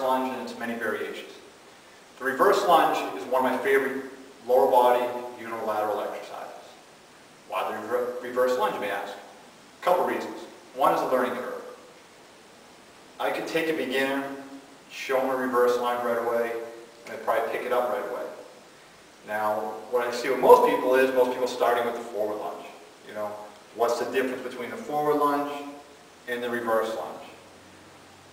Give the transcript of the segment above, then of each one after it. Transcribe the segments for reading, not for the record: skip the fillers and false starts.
lunge and its many variations. The reverse lunge is one of my favorite lower body unilateral exercises. Why the reverse lunge, you may ask? A couple reasons. One is the learning curve. I could take a beginner, show them a reverse lunge right away, and they'd probably pick it up right away. Now, what I see with most people starting with the forward lunge. You know, what's the difference between the forward lunge and the reverse lunge?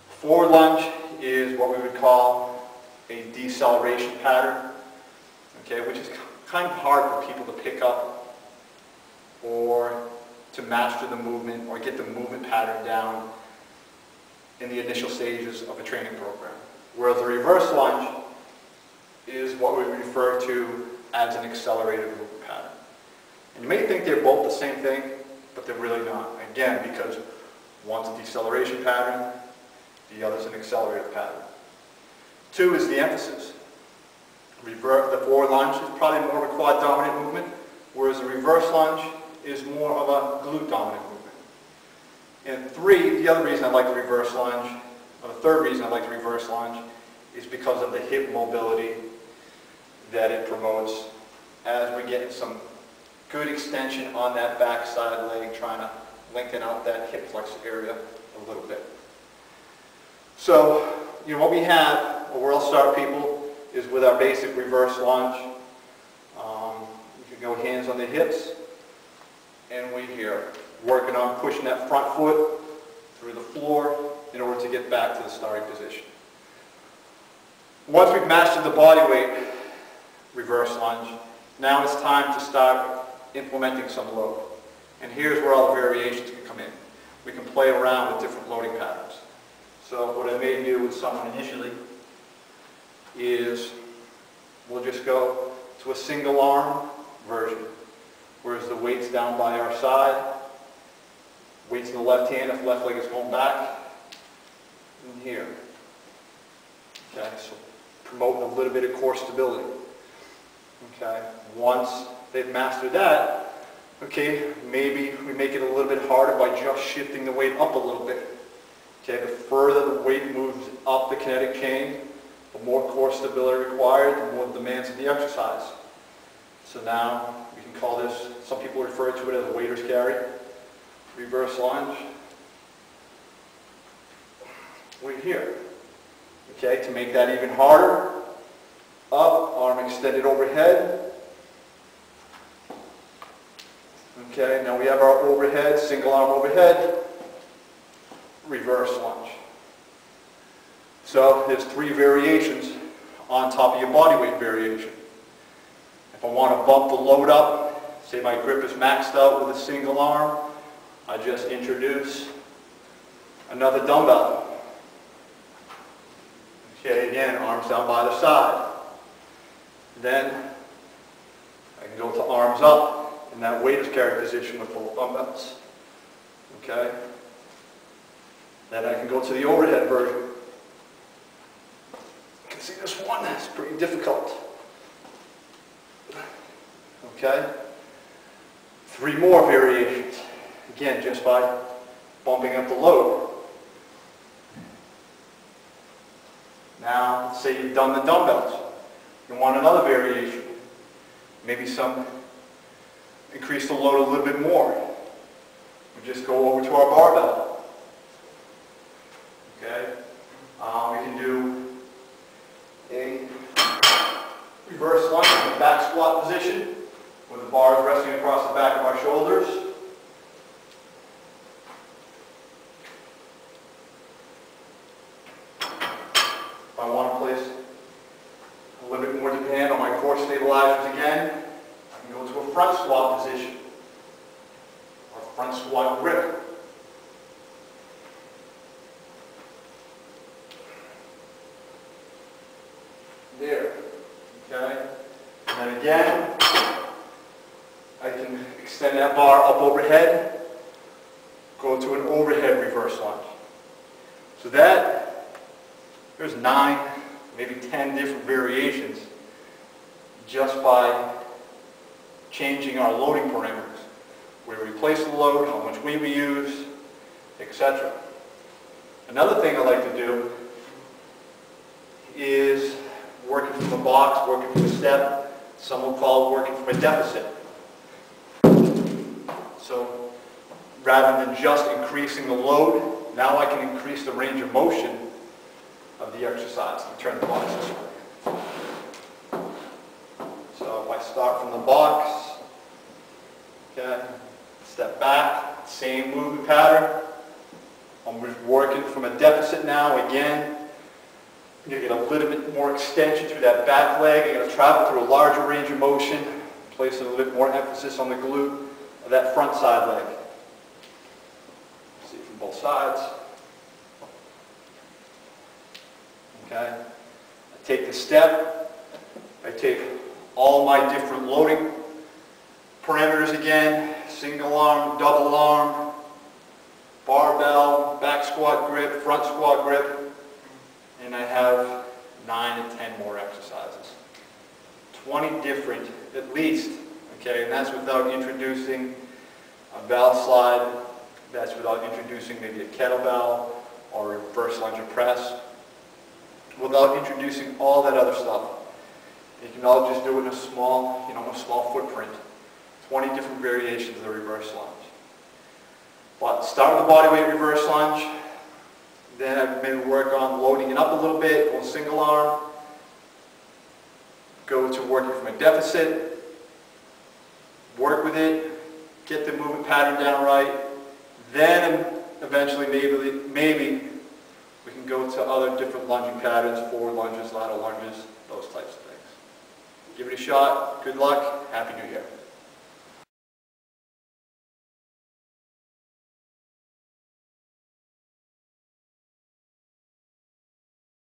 Forward lunge is what we would call a deceleration pattern, okay, which is kind of hard for people to pick up or to master the movement or get the movement pattern down in the initial stages of a training program. Whereas the reverse lunge is what we refer to as an accelerated movement pattern. And you may think they're both the same thing, but they're really not. Again, because one's a deceleration pattern, the other's an accelerated pattern. Two is the emphasis. The forward lunge is probably more of a quad dominant movement, whereas the reverse lunge is more of a glute dominant movement. And three, the other reason I like the reverse lunge, or the third reason I like the reverse lunge, is because of the hip mobility that it promotes as we get some good extension on that backside leg, trying to lengthen out that hip flexor area a little bit. So, you know, what we have, or where I'll start people, is with our basic reverse lunge. We can go hands on the hips, and we're here, working on pushing that front foot through the floor in order to get back to the starting position. Once we've mastered the body weight reverse lunge, now it's time to start implementing some load. And here's where all the variations can come in. We can play around with different loading patterns. So what I may do with someone initially is we'll just go to a single arm version, whereas the weight's down by our side, weight's in the left hand if left leg is going back, and here. Okay, so promoting a little bit of core stability. Okay, once they've mastered that, okay, maybe we make it a little bit harder by just shifting the weight up a little bit. Okay, the further the weight moves up the kinetic chain, the more core stability required, the more the demands of the exercise. So now we can call this, some people refer to it as a waiter's carry, reverse lunge. We're here. Okay, to make that even harder, up, arm extended overhead. Okay, now we have our overhead, single arm overhead, reverse lunge. So there's three variations on top of your body weight variation. If I want to bump the load up, say my grip is maxed out with a single arm, I just introduce another dumbbell. Okay, again, arms down by the side. Then I can go to arms up in that waiter's carry position with both dumbbells. Okay? Then I can go to the overhead version. You can see this one, it's pretty difficult. Okay? Three more variations. Again, just by bumping up the load. Now, let's say you've done the dumbbells. You want another variation. Maybe increase the load a little bit more. We just go over to our barbell. Okay? We can do a reverse lunge in the back squat position with the bars resting across the back of our shoulders. If I want to place a little bit more demand on my core stabilizers again, I can go to a front squat position or front squat grip. There. Okay? And then again, I can extend that bar up overhead, go to an overhead reverse lunge. So there's 9, maybe 10 different variations just by changing our loading parameters. Where we place the load, how much weight we use, etc. Another thing I like to do is working from a box, working from a step. Some will call it working from a deficit. So rather than just increasing the load, now I can increase the range of motion of the exercise. I'll turn the box this way. So if I start from the box, okay, step back, same movement pattern. I'm working from a deficit now again. You're going to get a little bit more extension through that back leg. You're going to travel through a larger range of motion, place a little bit more emphasis on the glute of that front side leg. See from both sides. Okay. I take the step. I take all my different loading parameters again. Single arm, double arm, barbell, back squat grip, front squat grip. And I have 9 to 10 more exercises. 20 different, at least, okay, and that's without introducing a valve slide, that's without introducing maybe a kettlebell or a reverse lunge or press, without introducing all that other stuff. You can all just do it in a small, a small footprint. 20 different variations of the reverse lunge. But start with the bodyweight reverse lunge. Then I maybe work on loading it up a little bit, go single arm, go to working from a deficit, work with it, get the movement pattern down right, then eventually maybe we can go to other different lunging patterns, forward lunges, lateral lunges, those types of things. Give it a shot, good luck, Happy New Year.